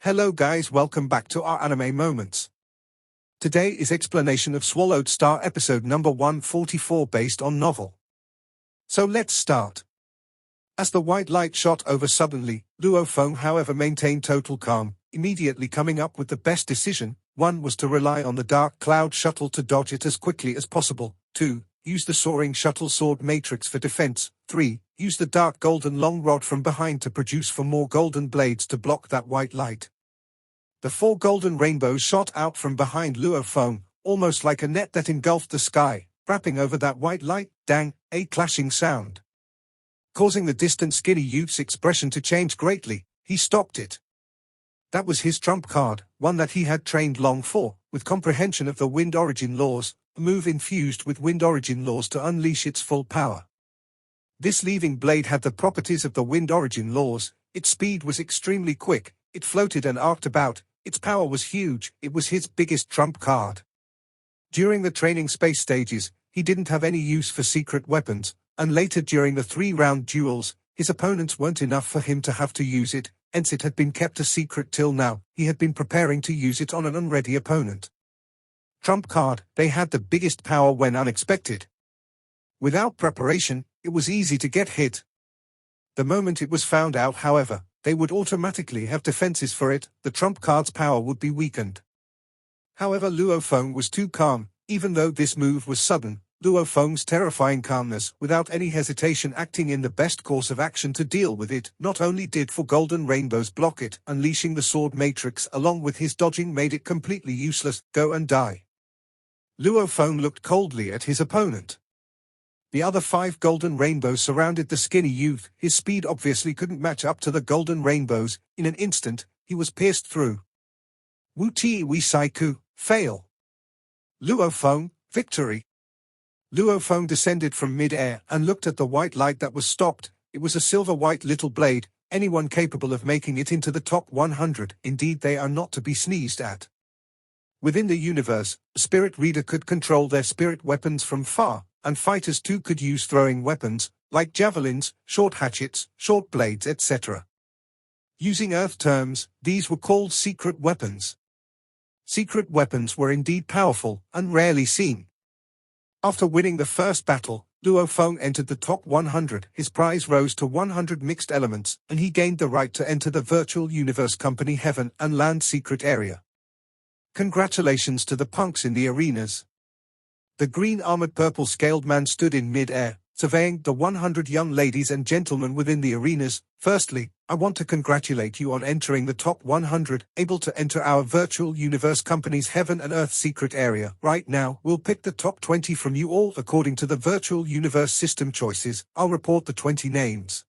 Hello guys, welcome back to our anime moments. Today is explanation of Swallowed Star episode number 144 based on novel. So let's start. As the white light shot over suddenly, Luo however maintained total calm, immediately coming up with the best decision. 1 was to rely on the dark cloud shuttle to dodge it as quickly as possible. 2. Use the soaring shuttle sword matrix for defense. 3. Use the dark golden long rod from behind to produce 4 more golden blades to block that white light. The 4 golden rainbows shot out from behind Luo, almost like a net that engulfed the sky, wrapping over that white light. Dang, a clashing sound. Causing the distant skinny youth's expression to change greatly, he stopped it. That was his trump card, one that he had trained long for, with comprehension of the wind origin laws, a move infused with wind origin laws to unleash its full power. This leaving blade had the properties of the wind origin laws. Its speed was extremely quick, it floated and arced about, its power was huge, it was his biggest trump card. During the training space stages, he didn't have any use for secret weapons, and later during the 3-round duels, his opponents weren't enough for him to have to use it, hence it had been kept a secret till now. He had been preparing to use it on an unready opponent. Trump card, they had the biggest power when unexpected. Without preparation, it was easy to get hit. The moment it was found out, however, they would automatically have defenses for it, the trump card's power would be weakened. However, Luo was too calm. Even though this move was sudden, Luo's terrifying calmness, without any hesitation acting in the best course of action to deal with it, not only did 4 golden rainbows block it, unleashing the sword matrix along with his dodging made it completely useless. Go and die. Luo looked coldly at his opponent. The other 5 golden rainbows surrounded the skinny youth. His speed obviously couldn't match up to the golden rainbows. In an instant, he was pierced through. Wu Ti Wei Saiku, fail. Luo, victory. Luo descended from mid-air and looked at the white light that was stopped. It was a silver-white little blade, anyone capable of making it into the top 100. Indeed, they are not to be sneezed at. Within the universe, a spirit reader could control their spirit weapons from far, and fighters too could use throwing weapons, like javelins, short hatchets, short blades, etc. Using Earth terms, these were called secret weapons. Secret weapons were indeed powerful, and rarely seen. After winning the first battle, Luo entered the top 100. His prize rose to 100 mixed elements, and he gained the right to enter the virtual universe company Heaven and Land secret area. Congratulations to the punks in the arenas. The green armored purple scaled man stood in mid-air, surveying the 100 young ladies and gentlemen within the arenas. Firstly, I want to congratulate you on entering the top 100, able to enter our virtual universe company's Heaven and Earth secret area. Right now, we'll pick the top 20 from you all according to the virtual universe system choices. I'll report the 20 names.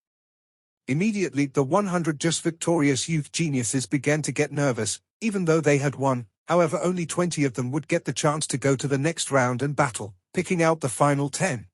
Immediately, the 100 just victorious youth geniuses began to get nervous, even though they had won. However, only 20 of them would get the chance to go to the next round and battle, picking out the final 10.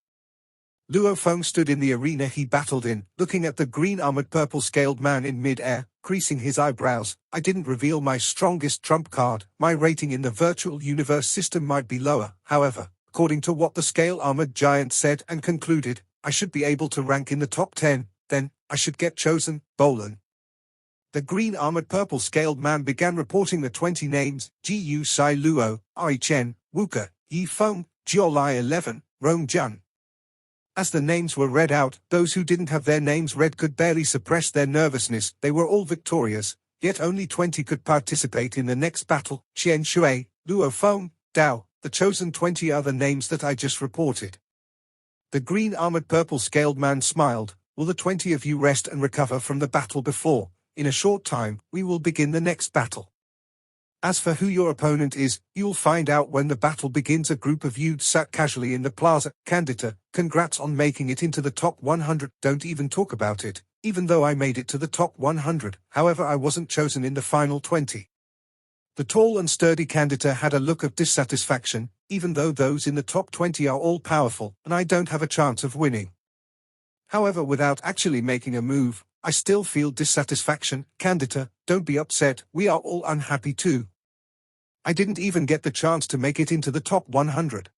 Luo stood in the arena he battled in, looking at the green armored purple scaled man in mid-air, creasing his eyebrows. I didn't reveal my strongest trump card. My rating in the virtual universe system might be lower. However, according to what the scale armored giant said and concluded, I should be able to rank in the top 10, then I should get chosen. Bolan. The green armored purple scaled man began reporting the 20 names: Gu Sao Luo, I Chen, Wuka, Yi Feng, Gioli 11, Rong Jun. As the names were read out, those who didn't have their names read could barely suppress their nervousness. They were all victorious, yet only 20 could participate in the next battle. Qian Shui, Luo, Dao, the chosen 20 other names that I just reported. The green armored purple scaled man smiled. Will the 20 of you rest and recover from the battle before? In a short time, we will begin the next battle. As for who your opponent is, you'll find out when the battle begins. A group of youths sat casually in the plaza. Candidate, congrats on making it into the top 100. Don't even talk about it, even though I made it to the top 100. However, I wasn't chosen in the final 20. The tall and sturdy candidate had a look of dissatisfaction, even though those in the top 20 are all powerful, and I don't have a chance of winning. However, without actually making a move, I still feel dissatisfaction. Candidate, don't be upset, we are all unhappy too. I didn't even get the chance to make it into the top 100.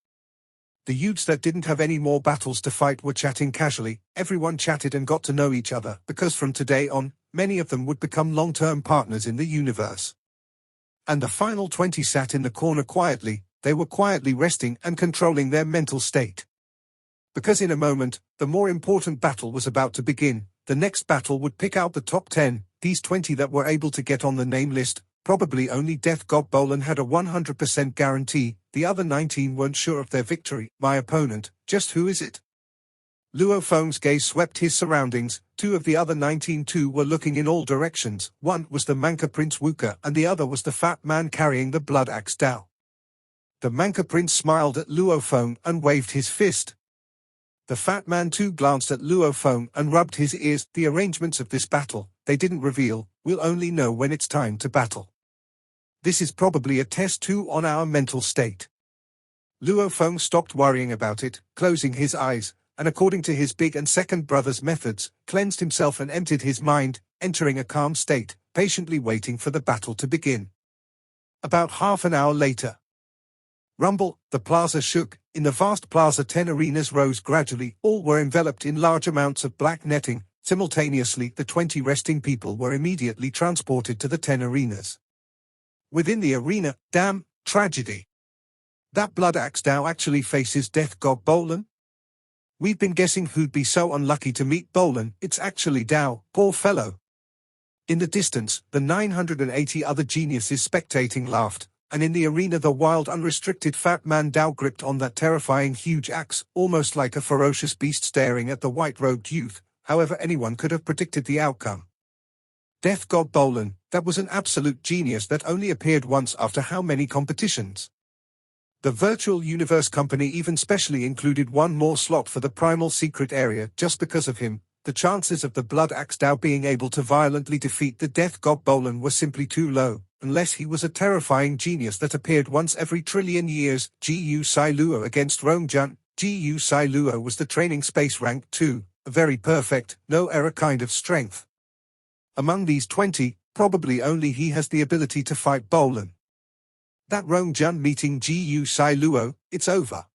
The youths that didn't have any more battles to fight were chatting casually. Everyone chatted and got to know each other, because from today on, many of them would become long-term partners in the universe. And the final 20 sat in the corner quietly, they were quietly resting and controlling their mental state. Because in a moment, the more important battle was about to begin. The next battle would pick out the top 10, these 20 that were able to get on the name list. Probably only Death God Bolan had a 100% guarantee, the other 19 weren't sure of their victory. My opponent, just who is it? Luo Feng's gaze swept his surroundings. 2 of the other 19 too were looking in all directions. One was the Manca Prince Wuka and the other was the fat man carrying the blood axe Dao. The Manca Prince smiled at Luo Feng and waved his fist. The fat man too glanced at Luo Feng and rubbed his ears. The arrangements of this battle, they didn't reveal, we'll only know when it's time to battle. This is probably a test too on our mental state. Luo Feng stopped worrying about it, closing his eyes, and according to his big and second brother's methods, cleansed himself and emptied his mind, entering a calm state, patiently waiting for the battle to begin. About half an hour later. Rumble, the plaza shook. In the vast plaza 10 arenas rose gradually, all were enveloped in large amounts of black netting. Simultaneously the 20 resting people were immediately transported to the 10 arenas. Within the arena, damn, tragedy. That blood axe Dao actually faces Death God Bolan? We've been guessing who'd be so unlucky to meet Bolan, it's actually Dao, poor fellow. In the distance, the 980 other geniuses spectating laughed. And in the arena the wild unrestricted fat man Dao gripped on that terrifying huge axe, almost like a ferocious beast staring at the white-robed youth. However, anyone could have predicted the outcome. Death God Bolan, that was an absolute genius that only appeared once after how many competitions? The Virtual Universe Company even specially included one more slot for the primal secret area just because of him. The chances of the blood axe Dao being able to violently defeat the Death God Bolan were simply too low. Unless he was a terrifying genius that appeared once every trillion years. Gu Sao Luo against Rong Jun. Gu Sao Luo was the training space rank 2, a very perfect, no-error kind of strength. Among these 20, probably only he has the ability to fight Bolan. That Rong Jun meeting Gu Sao Luo, it's over.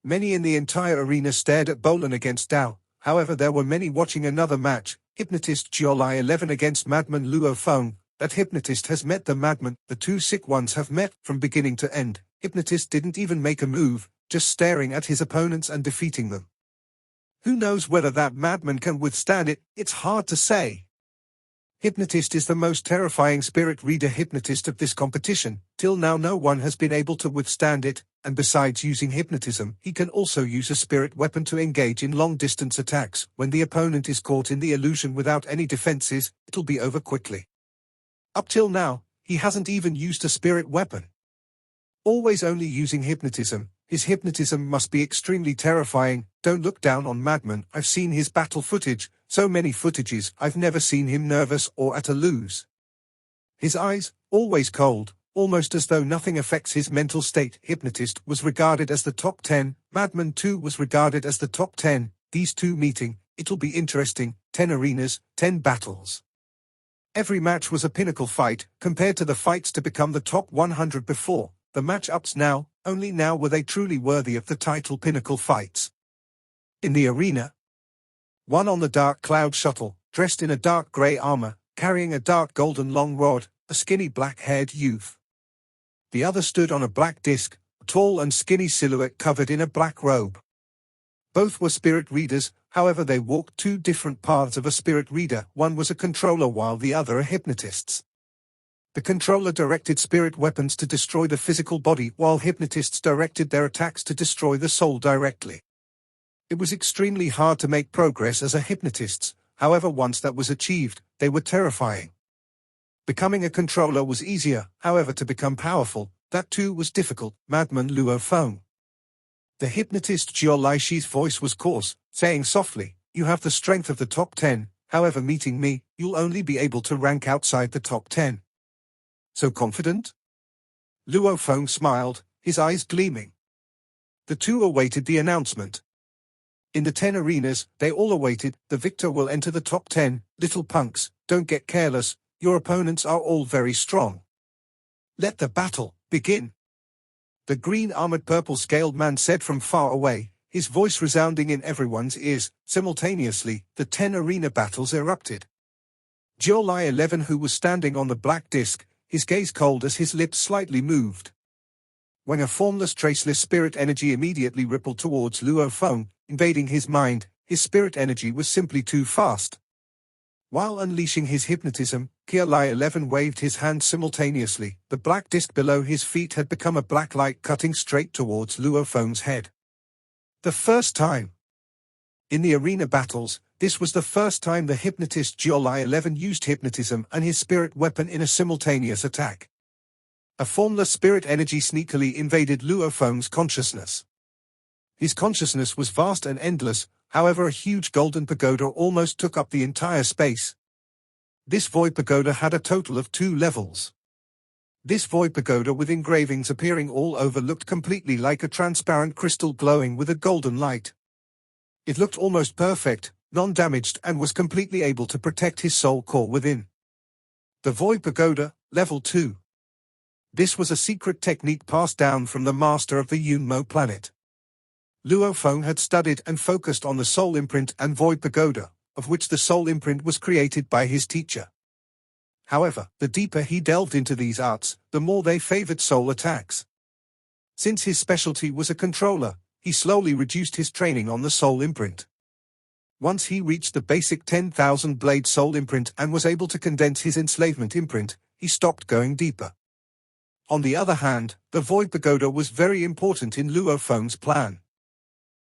Many in the entire arena stared at Bolan against Dao. However, there were many watching another match, Hypnotist Gioli 11 against Madman Luo Feng. That Hypnotist has met the Madman, the 2 sick ones have met, from beginning to end. Hypnotist didn't even make a move, just staring at his opponents and defeating them. Who knows whether that Madman can withstand it, it's hard to say. Hypnotist is the most terrifying spirit reader hypnotist of this competition. Till now no one has been able to withstand it, and besides using hypnotism, he can also use a spirit weapon to engage in long-distance attacks. When the opponent is caught in the illusion without any defenses, it'll be over quickly. Up till now, he hasn't even used a spirit weapon. Always only using hypnotism, his hypnotism must be extremely terrifying. Don't look down on Madman, I've seen his battle footage, so many footages, I've never seen him nervous or at a lose. His eyes, always cold, almost as though nothing affects his mental state. Hypnotist was regarded as the top 10, Madman too was regarded as the top 10, these two meeting, it'll be interesting, 10 arenas, 10 battles. Every match was a pinnacle fight, compared to the fights to become the top 100 before. The match-ups now, only now were they truly worthy of the title pinnacle fights. In the arena, one on the dark cloud shuttle, dressed in a dark grey armor, carrying a dark golden long rod, a skinny black-haired youth. The other stood on a black disc, a tall and skinny silhouette covered in a black robe. Both were spirit readers, however they walked 2 different paths of a spirit reader. One was a controller while the other a hypnotist. The controller directed spirit weapons to destroy the physical body while hypnotists directed their attacks to destroy the soul directly. It was extremely hard to make progress as a hypnotist, however once that was achieved, they were terrifying. Becoming a controller was easier, however to become powerful, that too was difficult. Madman Luo Feng. The hypnotist Gioli's voice was coarse, saying softly, "You have the strength of the top 10, however meeting me, you'll only be able to rank outside the top 10. So confident?" Luo Feng smiled, his eyes gleaming. The two awaited the announcement. In the 10 arenas, they all awaited, the victor will enter the top 10, little punks, don't get careless, your opponents are all very strong. Let the battle begin. The green armored purple scaled man said from far away, his voice resounding in everyone's ears. Simultaneously, the 10 arena battles erupted. Gioli 11, who was standing on the black disk, his gaze cold as his lips slightly moved. When a formless, traceless spirit energy immediately rippled towards Luon, invading his mind, his spirit energy was simply too fast. While unleashing his hypnotism, Gioli 11 waved his hand simultaneously. The black disk below his feet had become a black light cutting straight towards Luon's head. The first time. In the arena battles, this was the first time the hypnotist Gioli 11 used hypnotism and his spirit weapon in a simultaneous attack. A formless spirit energy sneakily invaded Luon's consciousness. His consciousness was vast and endless, however a huge golden pagoda almost took up the entire space. This void pagoda had a total of 2 levels. This void pagoda with engravings appearing all over looked completely like a transparent crystal glowing with a golden light. It looked almost perfect, non-damaged, and was completely able to protect his soul core within. The void pagoda, level 2. This was a secret technique passed down from the master of the Yunmo planet. Luon had studied and focused on the soul imprint and void pagoda, of which the soul imprint was created by his teacher. However, the deeper he delved into these arts, the more they favored soul attacks. Since his specialty was a controller, he slowly reduced his training on the soul imprint. Once he reached the basic 10,000 blade soul imprint and was able to condense his enslavement imprint, he stopped going deeper. On the other hand, the void pagoda was very important in Luon's plan.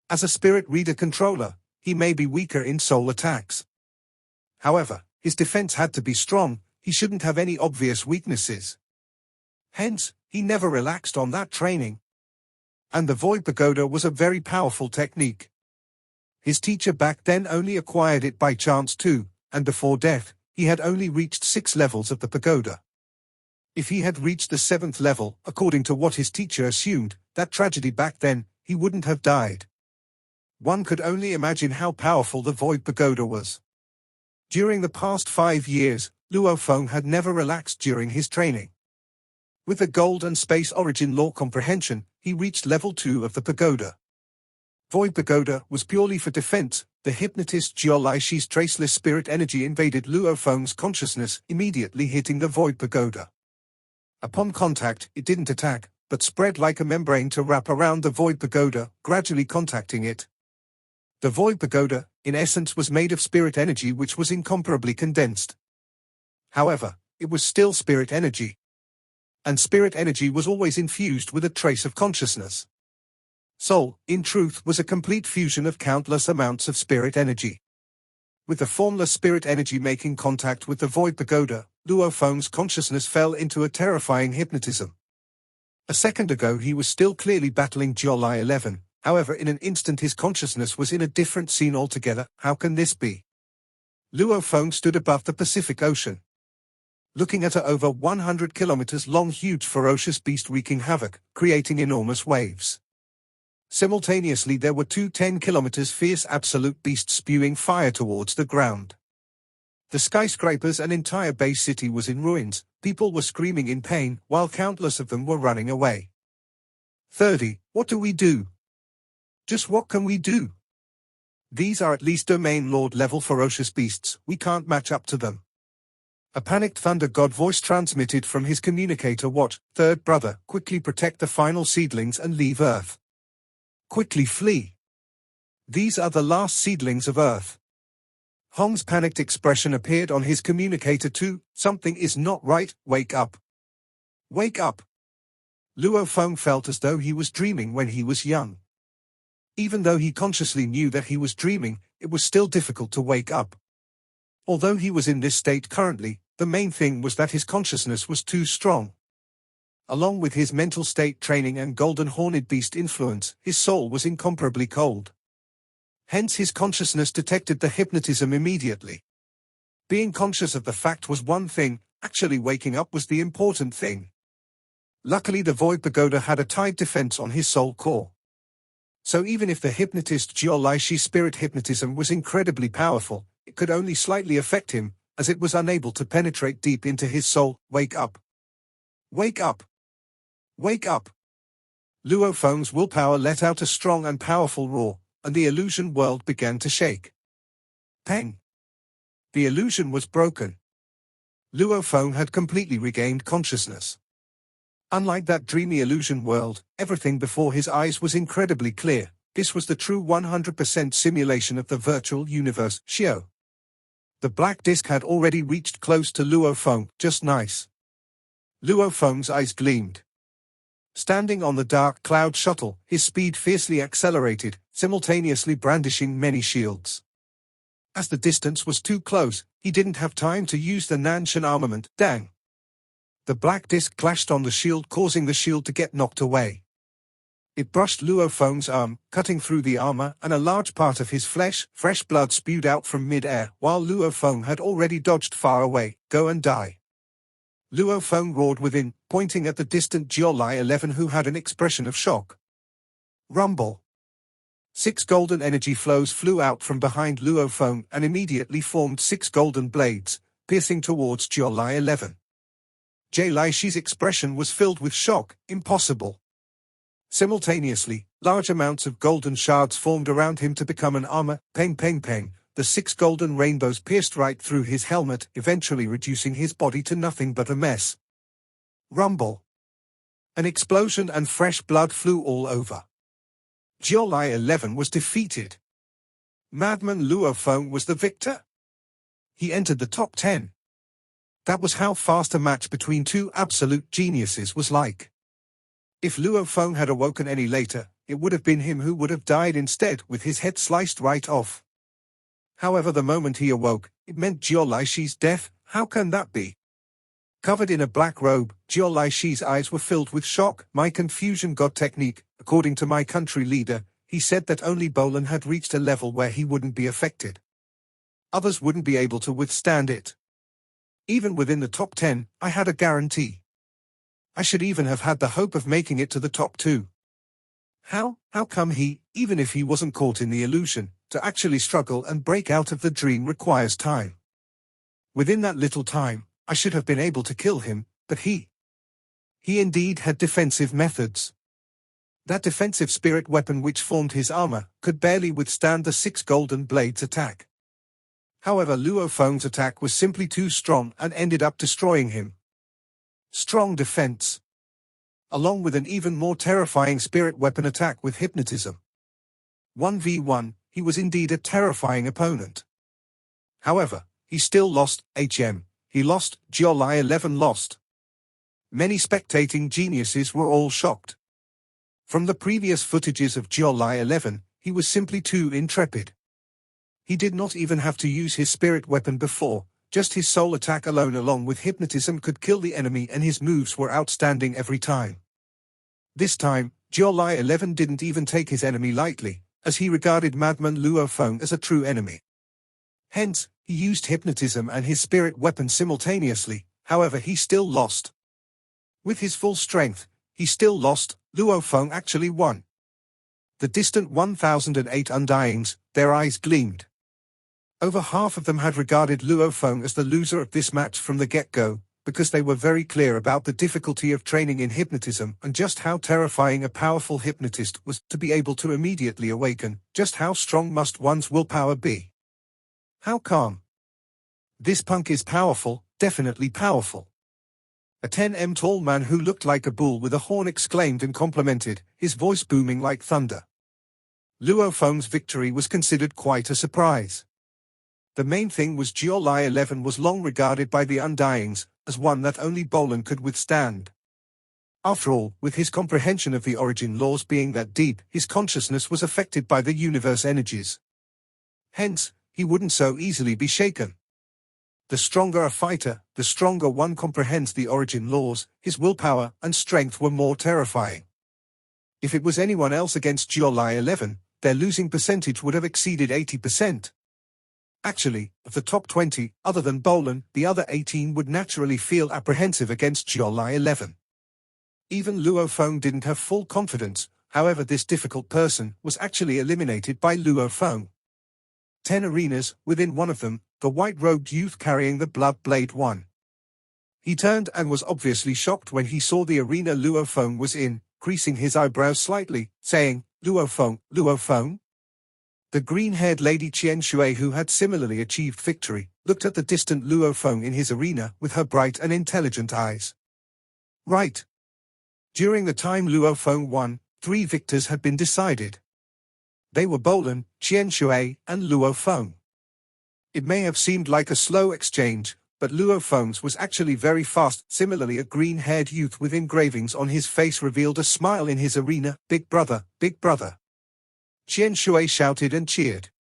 As a spirit reader controller, he may be weaker in soul attacks. However, his defense had to be strong. He shouldn't have any obvious weaknesses. Hence, he never relaxed on that training. And the void pagoda was a very powerful technique. His teacher back then only acquired it by chance too, and before death, he had only reached 6 levels of the pagoda. If he had reached the 7th level, according to what his teacher assumed, that tragedy back then, he wouldn't have died. One could only imagine how powerful the void pagoda was. During the past 5 years, Luon had never relaxed during his training. With the gold and space origin law comprehension, he reached level 2 of the pagoda. Void pagoda was purely for defense. The hypnotist Gioli's traceless spirit energy invaded Luon's consciousness, immediately hitting the void pagoda. Upon contact, it didn't attack, but spread like a membrane to wrap around the void pagoda, gradually contacting it. The void pagoda, in essence, was made of spirit energy which was incomparably condensed. However, it was still spirit energy. And spirit energy was always infused with a trace of consciousness. Soul, in truth, was a complete fusion of countless amounts of spirit energy. With the formless spirit energy making contact with the void pagoda, Luon's consciousness fell into a terrifying hypnotism. A second ago he was still clearly battling Gioli 11, however in an instant his consciousness was in a different scene altogether. How can this be? Luon stood above the Pacific Ocean. Looking at a over 100 kilometers long huge ferocious beast wreaking havoc, creating enormous waves. Simultaneously there were 2 10 kilometers fierce absolute beasts spewing fire towards the ground. The skyscrapers and entire Bay City was in ruins, people were screaming in pain, while countless of them were running away. 30. What do we do? Just what can we do? These are at least domain lord level ferocious beasts, we can't match up to them. A panicked thunder god voice transmitted from his communicator. What, third brother, quickly protect the final seedlings and leave Earth. Quickly flee. These are the last seedlings of Earth. Hong's panicked expression appeared on his communicator too. Something is not right, wake up. Wake up. Luon felt as though he was dreaming when he was young. Even though he consciously knew that he was dreaming, it was still difficult to wake up. Although he was in this state currently, the main thing was that his consciousness was too strong. Along with his mental state training and golden horned beast influence, his soul was incomparably cold. Hence his consciousness detected the hypnotism immediately. Being conscious of the fact was one thing, actually waking up was the important thing. Luckily the void pagoda had a tight defense on his soul core. So even if the hypnotist Gioli's spirit hypnotism was incredibly powerful, it could only slightly affect him, as it was unable to penetrate deep into his soul. Wake up. Wake up. Wake up. Luon's willpower let out a strong and powerful roar, and the illusion world began to shake. Pang! The illusion was broken. Luo Feng had completely regained consciousness. Unlike that dreamy illusion world, everything before his eyes was incredibly clear. This was the true 100% simulation of the virtual universe, Xiao. The black disk had already reached close to Luo Feng, just nice. Luo Feng's eyes gleamed. Standing on the dark cloud shuttle, his speed fiercely accelerated, simultaneously brandishing many shields. As the distance was too close, he didn't have time to use the Nanshan armament, dang. The black disk clashed on the shield, causing the shield to get knocked away. It brushed Luo Feng's arm, cutting through the armor, and a large part of his flesh, fresh blood spewed out from mid-air, while Luo Feng had already dodged far away. Go and die. Luo Feng roared within, pointing at the distant Gioli 11 who had an expression of shock. Rumble. 6 golden energy flows flew out from behind Luo Feng and immediately formed 6 golden blades, piercing towards Gioli 11. Jie Lai Shi's expression was filled with shock. Impossible. Simultaneously, large amounts of golden shards formed around him to become an armor. Peng peng peng, the 6 golden rainbows pierced right through his helmet, eventually reducing his body to nothing but a mess. Rumble. An explosion and fresh blood flew all over. Gioli 11 was defeated. Madman Luo Feng was the victor. He entered the top 10. That was how fast a match between two absolute geniuses was like. If Luo Feng had awoken any later, it would have been him who would have died instead, with his head sliced right off. However, the moment he awoke, it meant Gioli Shi's death. How can that be? Covered in a black robe, Gioli Shi's eyes were filled with shock. My confusion god technique, according to my country leader, he said that only Bolan had reached a level where he wouldn't be affected. Others wouldn't be able to withstand it. Even within the top 10, I had a guarantee. I should even have had the hope of making it to the top 2. How come he, even if he wasn't caught in the illusion, to actually struggle and break out of the dream requires time. Within that little time, I should have been able to kill him, but he indeed had defensive methods. That defensive spirit weapon which formed his armor could barely withstand the 6 golden blades attack. However, Luo Feng's attack was simply too strong and ended up destroying him. Strong defense, along with an even more terrifying spirit weapon attack with hypnotism. 1v1, he was indeed a terrifying opponent. However, he still lost. He lost. Gioli 11 lost. Many spectating geniuses were all shocked. From the previous footages of Gioli 11, he was simply too intrepid. He did not even have to use his spirit weapon before. Just his soul attack alone along with hypnotism could kill the enemy, and his moves were outstanding every time. This time, Gioli 11 didn't even take his enemy lightly, as he regarded Madman Luo Feng as a true enemy. Hence, he used hypnotism and his spirit weapon simultaneously. However, he still lost. With his full strength, he still lost. Luo Feng actually won. The distant 1008 Undyings, their eyes gleamed. Over half of them had regarded Luo Feng as the loser of this match from the get-go, because they were very clear about the difficulty of training in hypnotism and just how terrifying a powerful hypnotist was. To be able to immediately awaken, just how strong must one's willpower be? How calm? This punk is powerful, definitely powerful. A 10m tall man who looked like a bull with a horn exclaimed and complimented, his voice booming like thunder. Luo Feng's victory was considered quite a surprise. The main thing was Gioli 11 was long regarded by the Undyings as one that only Bolan could withstand. After all, with his comprehension of the origin laws being that deep, his consciousness was affected by the universe energies. Hence, he wouldn't so easily be shaken. The stronger a fighter, the stronger one comprehends the origin laws. His willpower and strength were more terrifying. If it was anyone else against Gioli 11, their losing percentage would have exceeded 80%. Actually, of the top 20, other than Bolan, the other 18 would naturally feel apprehensive against Gioli 11. Even Luo Feng didn't have full confidence. However, this difficult person was actually eliminated by Luo Feng. 10 arenas, within one of them, the white-robed youth carrying the blood blade won. He turned and was obviously shocked when he saw the arena Luo Feng was in, creasing his eyebrows slightly, saying, Luo Feng, Luo Feng? The green-haired lady Qian Shui, who had similarly achieved victory, looked at the distant Luo Feng in his arena with her bright and intelligent eyes. Right. During the time Luo Feng won, 3 victors had been decided. They were Bolan, Qian Shui, and Luo Feng. It may have seemed like a slow exchange, but Luo Feng's was actually very fast. Similarly, a green-haired youth with engravings on his face revealed a smile in his arena. Big brother, big brother. Qian Shui shouted and cheered.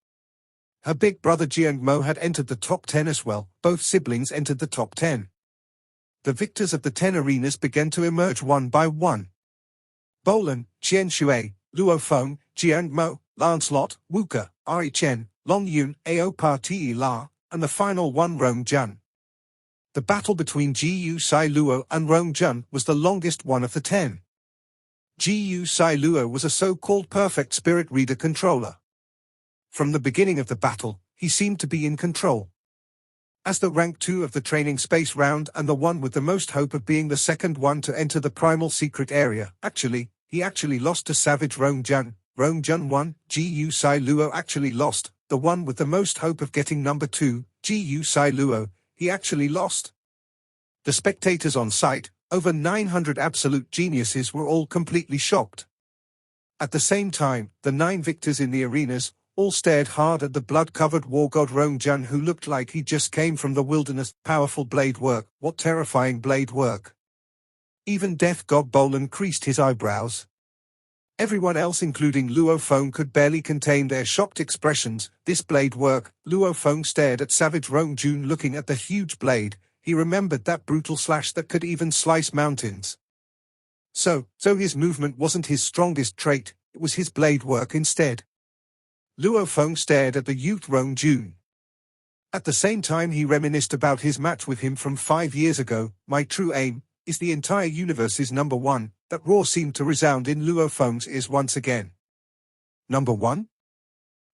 Her big brother Jiang Mo had entered the top 10 as well. Both siblings entered the top 10. The victors of the 10 arenas began to emerge one by one. Bolan, Qian Shui, Luo Feng, Jiang Mo, Lancelot, Wuka, Ari Chen, Long Yun, Ao Pa Ti La, and the final one Rong Jun. The battle between Gu Sai Luo and Rong Jun was the longest one of the 10. Gu Sai Luo was a so-called perfect spirit reader controller. From the beginning of the battle, he seemed to be in control. As the rank 2 of the training space round and the one with the most hope of being the second one to enter the primal secret area, he actually lost to Savage Rong Jun. Rong Jun won, Gu Sai Luo actually lost. The one with the most hope of getting number 2, Gu Sai Luo, he actually lost. The spectators on site, over 900 absolute geniuses, were all completely shocked. At the same time, the 9 victors in the arenas all stared hard at the blood-covered war god Rong Jun, who looked like he just came from the wilderness. Powerful blade work, what terrifying blade work. Even death god Bolan creased his eyebrows. Everyone else, including Luo Feng, could barely contain their shocked expressions. This blade work. Luo Feng stared at Savage Rong Jun, looking at the huge blade. He remembered that brutal slash that could even slice mountains. So his movement wasn't his strongest trait, it was his blade work instead. Luo Feng stared at the youth Rong Jun. At the same time, he reminisced about his match with him from 5 years ago. My true aim is the entire universe's number 1. That roar seemed to resound in Luo Feng's ears once again. Number 1?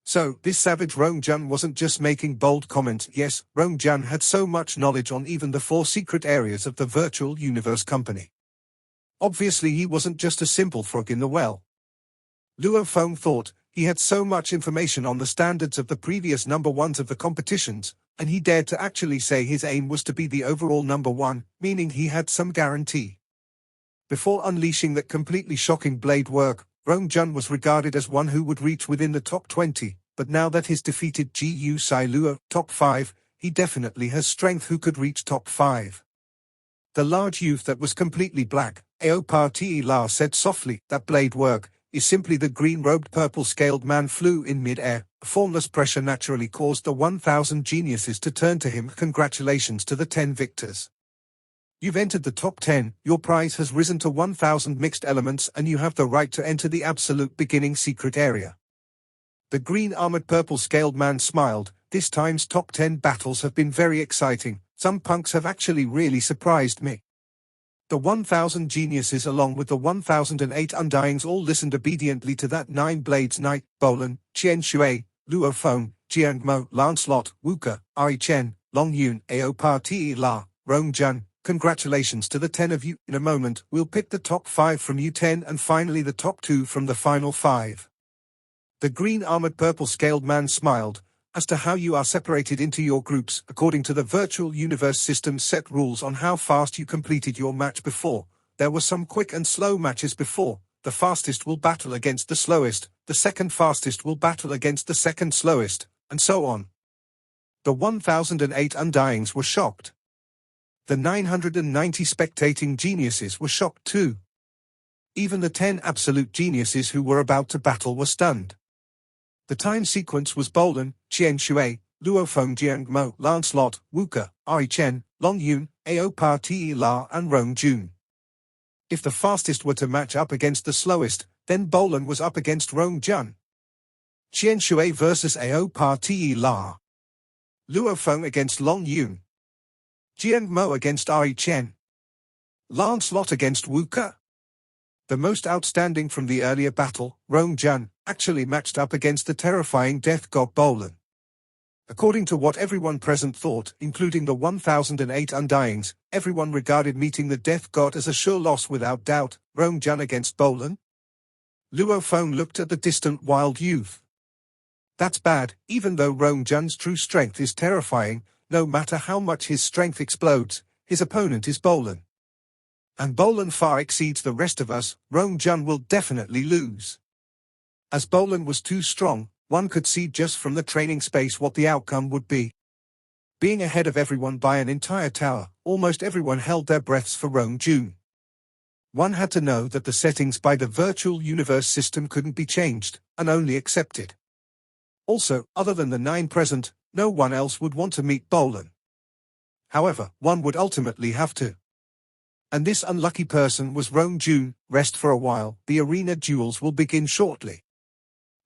So, this savage Rong Jun wasn't just making bold comments. Yes, Rong Jun had so much knowledge on even the 4 secret areas of the virtual universe company. Obviously, he wasn't just a simple frog in the well. Luo Feng thought he had so much information on the standards of the previous number 1s of the competitions, and he dared to actually say his aim was to be the overall number 1, meaning he had some guarantee. Before unleashing that completely shocking blade work, Rong Jun was regarded as one who would reach within the top 20, but now that he's defeated Gu Sai Luo, top 5, he definitely has strength who could reach top 5. The large youth that was completely black, Ao Pa Ti La, said softly, that blade work is simply the green-robed purple-scaled man flew in mid-air. Formless pressure naturally caused the 1,000 geniuses to turn to him. Congratulations to the 10 victors. You've entered the top 10, your prize has risen to 1,000 mixed elements, and you have the right to enter the absolute beginning secret area. The green-armored purple-scaled man smiled. This time's top 10 battles have been very exciting. Some punks have actually really surprised me. The 1,000 geniuses along with the 1,008 undyings all listened obediently to that 9 Blades Knight. Bolan, Qian Shui, Luo Feng, Jiang Mo, Lancelot, Wuka, Ari Chen, Long Yun, Ao Pa Ti La, Rong Jun. Congratulations to the 10 of you. In a moment, we'll pick the top 5 from you 10 and finally the top 2 from the final 5. The green-armored purple-scaled man smiled. As to how you are separated into your groups, according to the virtual universe system's set rules on how fast you completed your match before, there were some quick and slow matches before. The fastest will battle against the slowest, the second fastest will battle against the second slowest, and so on. The 1,008 undyings were shocked. The 990 spectating geniuses were shocked too. Even the 10 absolute geniuses who were about to battle were stunned. The time sequence was Bolan, Qian Shui, Luo Feng, Jiang Mo, Lancelot, Wuka, Ari Chen, Long Yun, Ao Pa Ti La and Rong Jun. If the fastest were to match up against the slowest, then Bolan was up against Rong Jun. Qian Shui versus Ao Pa Ti La. Luo Feng against Long Yun. Jiang Mo against Ari Chen. Lancelot against Wuka. The most outstanding from the earlier battle, Rong Jun, actually matched up against the terrifying death god Bolan. According to what everyone present thought, including the 1,008 undyings, everyone regarded meeting the death god as a sure loss without doubt. Rong Jun against Bolan? Luo Feng looked at the distant wild youth. That's bad, even though Rong Jun's true strength is terrifying. No matter how much his strength explodes, his opponent is Bolan. And Bolan far exceeds the rest of us. Rong Jun will definitely lose. As Bolan was too strong, one could see just from the training space what the outcome would be. Being ahead of everyone by an entire tower, almost everyone held their breaths for Rong Jun. One had to know that the settings by the virtual universe system couldn't be changed, and only accepted. Also, other than the 9 present, no one else would want to meet Bolan. However, one would ultimately have to. And this unlucky person was Rong Jun. Rest for a while, the arena duels will begin shortly.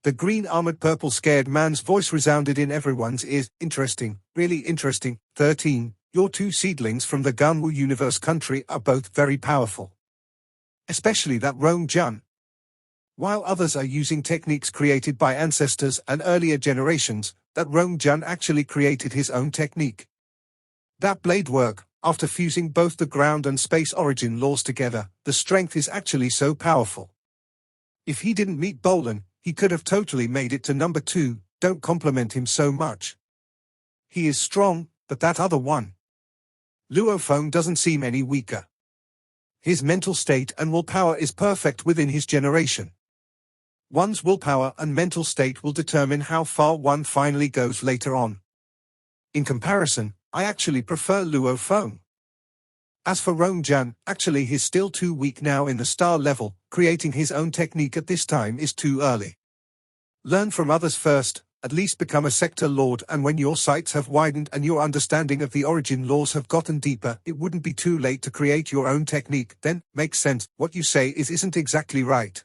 The green-armored purple scared man's voice resounded in everyone's ears. Interesting, really interesting. 13. Your 2 seedlings from the Ganwu universe country are both very powerful. Especially that Rong Jun. While others are using techniques created by ancestors and earlier generations, that Rong Jun actually created his own technique. That blade work, after fusing both the ground and space origin laws together, the strength is actually so powerful. If he didn't meet Bolan, he could have totally made it to number 2. Don't compliment him so much. He is strong, but that other one. Luofeng doesn't seem any weaker. His mental state and willpower is perfect within his generation. One's willpower and mental state will determine how far one finally goes later on. In comparison, I actually prefer Luofeng. As for Rong Jun, actually he's still too weak now in the star level. Creating his own technique at this time is too early. Learn from others first, at least become a sector lord, and when your sights have widened and your understanding of the origin laws have gotten deeper, it wouldn't be too late to create your own technique. Then, makes sense. What you say isn't exactly right.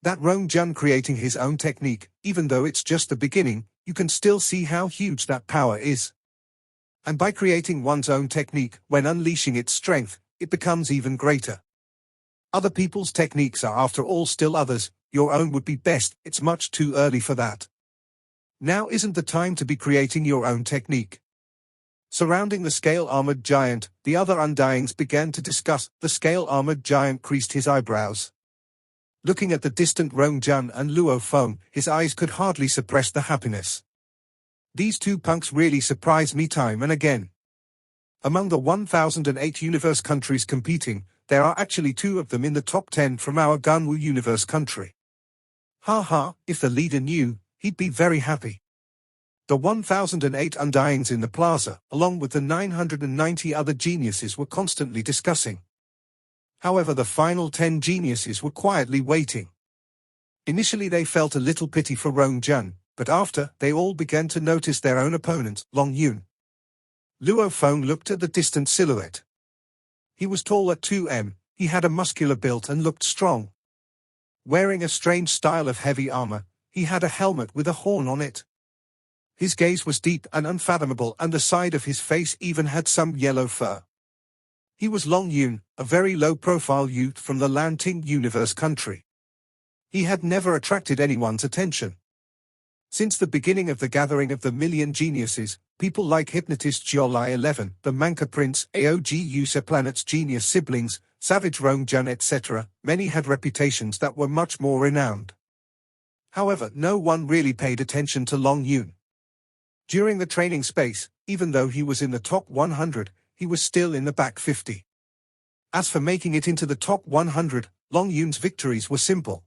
That Rong Jun creating his own technique, even though it's just the beginning, you can still see how huge that power is. And by creating one's own technique, when unleashing its strength, it becomes even greater. Other people's techniques are after all still others, your own would be best. It's much too early for that. Now isn't the time to be creating your own technique. Surrounding the scale-armored giant, the other Undyings began to discuss. The scale-armored giant creased his eyebrows. Looking at the distant Rong Jun and Luofeng, his eyes could hardly suppress the happiness. These 2 punks really surprise me time and again. Among the 1008 universe countries competing, there are actually 2 of them in the top 10 from our Ganwu universe country. Ha, if the leader knew, he'd be very happy. The 1008 Undyings in the plaza, along with the 990 other geniuses, were constantly discussing. However, the final 10 geniuses were quietly waiting. Initially they felt a little pity for Rong Jun, but after, they all began to notice their own opponent, Long Yun. Luofeng looked at the distant silhouette. He was tall at 2 m, he had a muscular build and looked strong. Wearing a strange style of heavy armor, he had a helmet with a horn on it. His gaze was deep and unfathomable, and the side of his face even had some yellow fur. He was Long Yun, a very low-profile youth from the Lanting universe country. He had never attracted anyone's attention. Since the beginning of the gathering of the million geniuses, people like hypnotist Gioli 11, the Manca Prince, AOG User Planet's genius siblings, Savage Rong Jun etc., many had reputations that were much more renowned. However, no one really paid attention to Long Yun. During the training space, even though he was in the top 100, he was still in the back 50. As for making it into the top 100, Long Yun's victories were simple.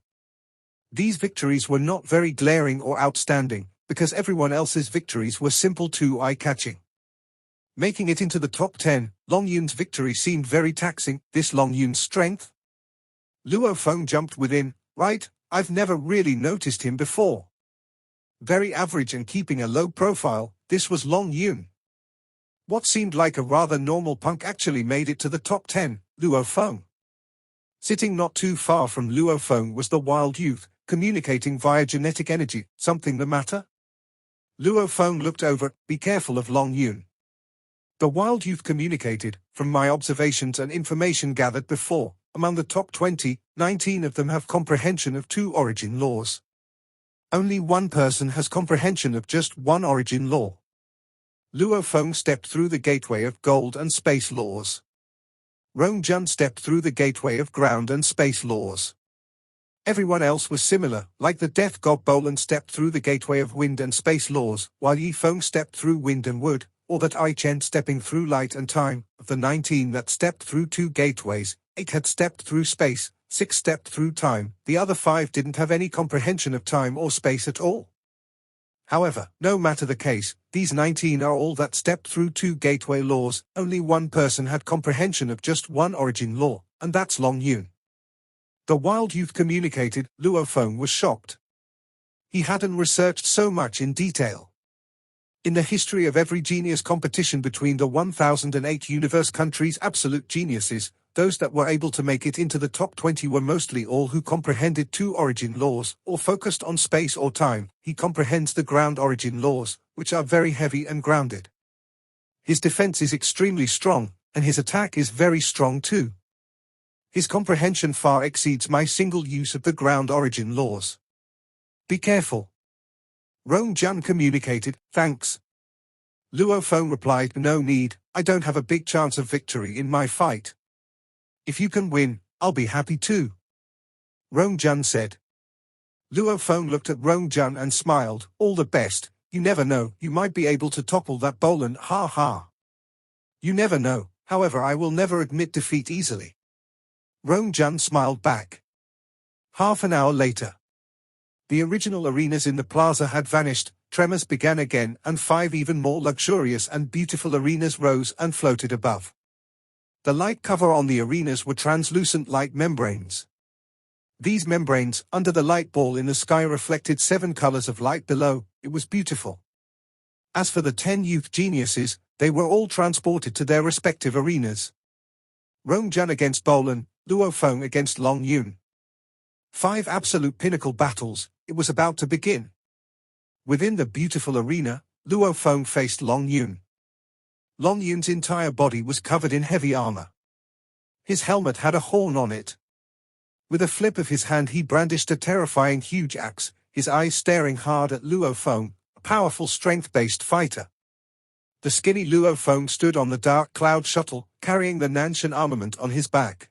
These victories were not very glaring or outstanding, because everyone else's victories were simple too eye-catching. Making it into the top 10, Long Yun's victory seemed very taxing. This Long Yun's strength? Luofeng jumped within. Right, I've never really noticed him before. Very average and keeping a low profile, this was Long Yun. What seemed like a rather normal punk actually made it to the top 10, Luofeng. Sitting not too far from Luofeng was the wild youth, communicating via genetic energy. Something the matter? Luofeng looked over. Be careful of Long Yun. The wild youth communicated. From my observations and information gathered before, among the top 20, 19 of them have comprehension of 2 origin laws. Only 1 person has comprehension of just 1 origin law. Luofeng stepped through the gateway of gold and space laws. Rong Jun stepped through the gateway of ground and space laws. Everyone else was similar, like the death god Bolan stepped through the gateway of wind and space laws, while Yi Feng stepped through wind and wood, or that I Chen stepping through light and time. Of the 19 that stepped through 2 gateways, 8 had stepped through space, 6 stepped through time, the other 5 didn't have any comprehension of time or space at all. However, no matter the case, these 19 are all that stepped through 2 gateway laws. Only one person had comprehension of just one origin law, and that's Long Yun. The wild youth communicated. Luo was shocked. He hadn't researched so much in detail. In the history of every genius competition between the 1008 universe countries' absolute geniuses, those that were able to make it into the top 20 were mostly all who comprehended 2 origin laws, or focused on space or time. He comprehends the ground origin laws, which are very heavy and grounded. His defense is extremely strong, and his attack is very strong too. His comprehension far exceeds my single use of the ground origin laws. Be careful. Rong Jun communicated, thanks. Luo replied, no need, I don't have a big chance of victory in my fight. If you can win, I'll be happy too. Rong Jun said. Luo looked at Rong Jun and smiled, all the best. You never know, you might be able to topple that Bolan, ha ha. You never know, however I will never admit defeat easily. Rong Jun smiled back. Half an hour later. The original arenas in the plaza had vanished, tremors began again, and 5 even more luxurious and beautiful arenas rose and floated above. The light cover on the arenas were translucent light membranes. These membranes, under the light ball in the sky, reflected 7 colors of light below. It was beautiful. As for the 10 youth geniuses, they were all transported to their respective arenas. Rong Jun against Bolan, Luo against Long Yun. 5 absolute pinnacle battles. It was about to begin. Within the beautiful arena, Luo faced Long Yun. Long Yun's entire body was covered in heavy armor. His helmet had a horn on it. With a flip of his hand he brandished a terrifying huge axe, his eyes staring hard at Luo, a powerful strength-based fighter. The skinny Luo stood on the dark cloud shuttle, carrying the Nanshan armament on his back.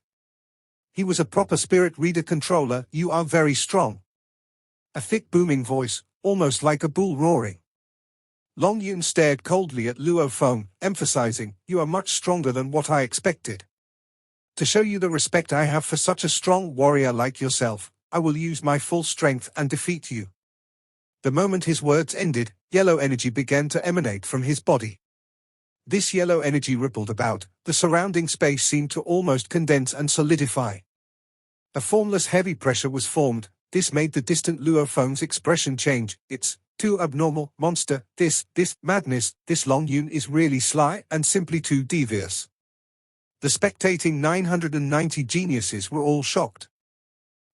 He was a proper spirit reader controller. You are very strong. A thick booming voice, almost like a bull roaring. Long Yun stared coldly at Luo, emphasizing, you are much stronger than what I expected. To show you the respect I have for such a strong warrior like yourself, I will use my full strength and defeat you. The moment his words ended, yellow energy began to emanate from his body. This yellow energy rippled about, the surrounding space seemed to almost condense and solidify. A formless heavy pressure was formed. This made the distant Luo's expression change. It's too abnormal, monster, this madness, this Long Yun is really sly and simply too devious. The spectating 990 geniuses were all shocked.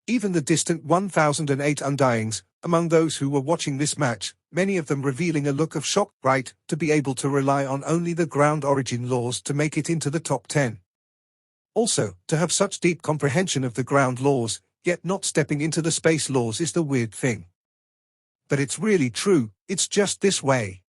Even the distant 1008 undyings, among those who were watching this match, many of them revealing a look of shock, right, to be able to rely on only the ground origin laws to make it into the top 10. Also, to have such deep comprehension of the ground laws, yet not stepping into the space laws is the weird thing. But it's really true, it's just this way.